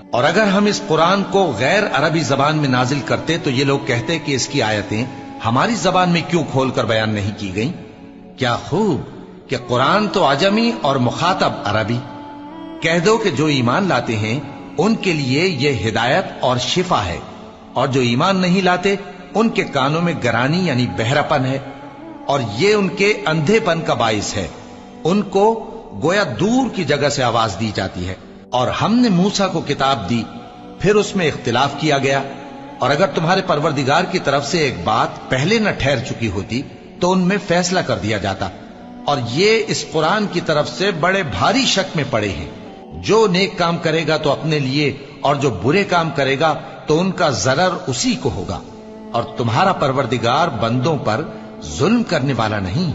اور اگر ہم اس قرآن کو غیر عربی زبان میں نازل کرتے تو یہ لوگ کہتے کہ اس کی آیتیں ہماری زبان میں کیوں کھول کر بیان نہیں کی گئیں؟ کیا خوب کہ قرآن تو عجمی اور مخاطب عربی۔ کہہ دو کہ جو ایمان لاتے ہیں ان کے لیے یہ ہدایت اور شفا ہے، اور جو ایمان نہیں لاتے ان کے کانوں میں گرانی یعنی بہراپن ہے، اور یہ ان کے اندھے پن کا باعث ہے۔ ان کو گویا دور کی جگہ سے آواز دی جاتی ہے۔ اور ہم نے موسیٰ کو کتاب دی، پھر اس میں اختلاف کیا گیا، اور اگر تمہارے پروردگار کی طرف سے ایک بات پہلے نہ ٹھہر چکی ہوتی تو ان میں فیصلہ کر دیا جاتا۔ اور یہ اس قرآن کی طرف سے بڑے بھاری شک میں پڑے ہیں۔ جو نیک کام کرے گا تو اپنے لیے، اور جو برے کام کرے گا تو ان کا ضرر اسی کو ہوگا، اور تمہارا پروردگار بندوں پر ظلم کرنے والا نہیں۔